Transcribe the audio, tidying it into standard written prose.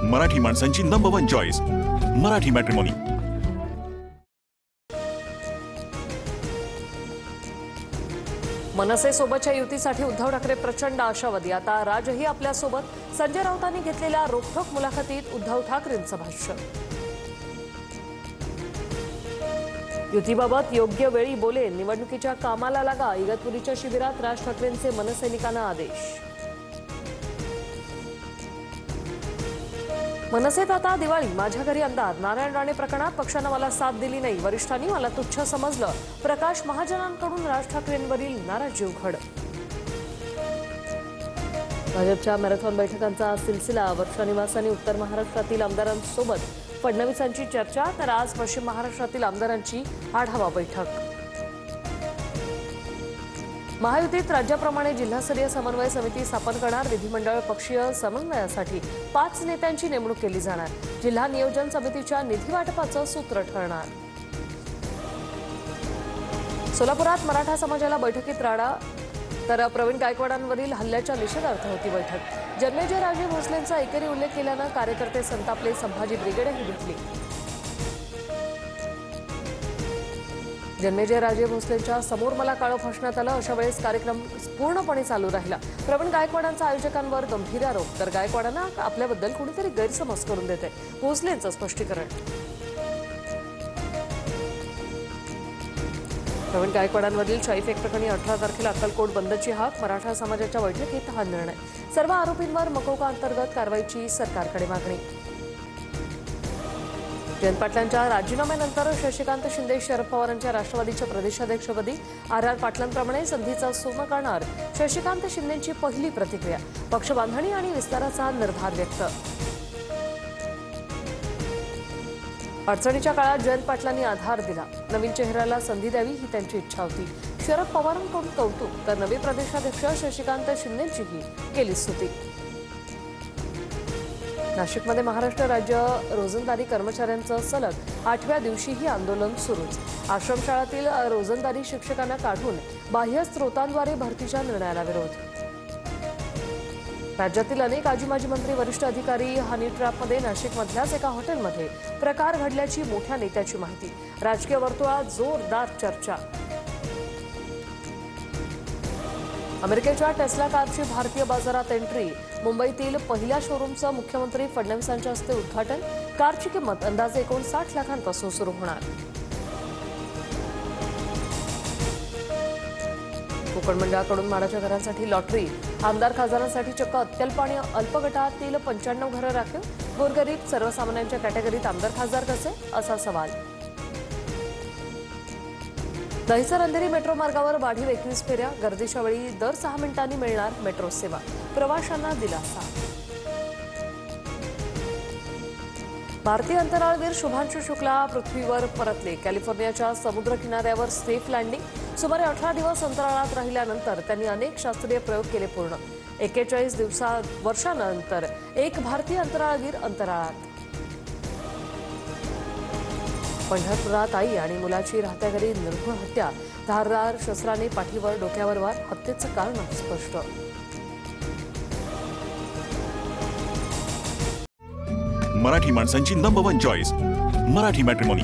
मराठी माणसांची number 1 choice Marathi matrimony. मनसे सोबतच्या युतीसाठी उद्धव ठाकरे प्रचंड आशावादी। आता राजही आपल्या सोबत। संजय राऊतांनी घेतलेल्या रोखठोक मुलाखतीत उद्धव ठाकरेंचं भाष्य। युतीबाबत योग्य वेळी बोले, निवडणुकीच्या कामाला लागा। इगतपुरीच्या शिबिरात राज ठाकरेंचे मनसैनिकांना आदेश। मनसेत आता दिवाळी, माझ्या घरी अंधार। नारायण राणे प्रकरणात पक्षाने मला साथ दिली नाही, वरिष्ठांनी मला तुच्छ समजलं। प्रकाश महाजनांकडून राज ठाकरेंवरील नाराजी उघड। भाजपच्या मॅरेथॉन बैठकांचा सिलसिला। वर्षा निवासांनी उत्तर महाराष्ट्रातील आमदारांसोबत फडणवीसांची चर्चा, तर आज पश्चिम महाराष्ट्रातील आमदारांची आढावा बैठक। महायुतीत राज्याप्रमाणे जिल्हास्तरीय समन्वय समिती स्थापन करणार। विधिमंडळ पक्षीय समन्वयासाठी 5 नेत्यांची नेमणूक केली जाणार। जिल्हा नियोजन समितीच्या निधी वाटपाचं सूत्र ठरणार। सोलापुरात मराठा समाजाला बैठकीत राडा, तर प्रवीण गायकवाडांवरील हल्ल्याच्या निषेधार्थ होती बैठक। जन्मेजय राजे भोसलेंचा एकेरी उल्लेख केल्यानं कार्यकर्ते संतापले। संभाजी ब्रिगेडही भेटली। जन्मेजय राजे भोसलेंच्या समोर मला काळं फासण्यात आलं, अशा वेळेस कार्यक्रम पूर्णपणे चालू राहिला। प्रवीण गायकवाडांचा आयोजकांवर गंभीर आरोप, तर गायकवाडांना आपल्याबद्दल कुणीतरी गैरसमज करून देते। भोसलेंचं स्पष्टीकरण। प्रवीण गायकवाडांवरील शाईफेक प्रकरणी 18 तारखेला अक्कलकोट बंदची हाक। मराठा समाजाच्या बैठकीत हा निर्णय। सर्व आरोपींवर मकोका अंतर्गत कारवाईची सरकारकडे मागणी। जयंत पाटलांच्या राजीनाम्यानंतर शशिकांत शिंदे शरद पवारांच्या राष्ट्रवादीच्या प्रदेशाध्यक्षपदी। आर पाटलांप्रमाणे संधीचा सोनं करणार शशिकांत शिंदेंची पहिली प्रतिक्रिया। पक्षबांधणी आणि विस्ताराचा निर्धार व्यक्त। अडचणीच्या काळात जयंत पाटलांनी आधार दिला, नवीन चेहऱ्याला संधी द्यावी ही त्यांची इच्छा होती। शरद पवारांकडून कौतुक, तर नवे प्रदेशाध्यक्ष शशिकांत शिंदेंचीही केली स्तुती। नाशिकमध्ये महाराष्ट्र राज्य रोजंदारी कर्मचाऱ्यांचं सलग 8व्या दिवशीही आंदोलन सुरूच। आश्रमशाळातील रोजंदारी शिक्षकांना काढून बाह्य स्रोतांद्वारे भरतीच्या निर्णयाला विरोध। राज्यातील अनेक आजी माजी मंत्री, वरिष्ठ अधिकारी हनी ट्रॅपमध्ये। नाशिकमधल्याच एका हॉटेलमध्ये प्रकार घडल्याची मोठ्या नेत्याची माहिती। राजकीय वर्तुळात जोरदार चर्चा। अमेरिकेच्या टेस्ला कारची भारतीय बाजारात एंट्री। मुंबईतील पहिल्या शोरूमचं मुख्यमंत्री फडणवीसांच्या हस्ते उद्घाटन। कारची किंमत अंदाजे 59 लाखांपासून सुरू होणार। कोकण मंडळाकडून माडाच्या घरांसाठी लॉटरी। आमदार खासदारांसाठी चक्क अत्यल्प आणि अल्प गटातील 95 घरं राखीव। गोरगरीब सर्वसामान्यांच्या कॅटेगरीत आमदार खासदार कसे, असा सवाल। दहिसर अंधेरी मेट्रो मार्गावर वाढीव 21 फेऱ्या। गर्दीच्या वेळी दर 6 मिनिटांनी मिळणार मेट्रो सेवा, प्रवाशांना दिलासा। भारतीय अंतराळवीर शुभांशु शुक्ला पृथ्वीवर परतले। कॅलिफोर्नियाच्या समुद्र किनाऱ्यावर सेफ लँडिंग। सुमारे 18 दिवस अंतराळात राहिल्यानंतर त्यांनी अनेक शास्त्रीय प्रयोग केले पूर्ण। 41 वर्षांनंतर एक भारतीय अंतराळवीर अंतराळात। पंढरपुरात आई आणि मुलाची राहत्या घरी निर्घृण हत्या। धारदार शस्त्राने पाठीवर डोक्यावर वार। हत्येचं कारण स्पष्ट। मराठी माणसांची नंबर 1 चॉईस मराठी मॅट्रिमोनी।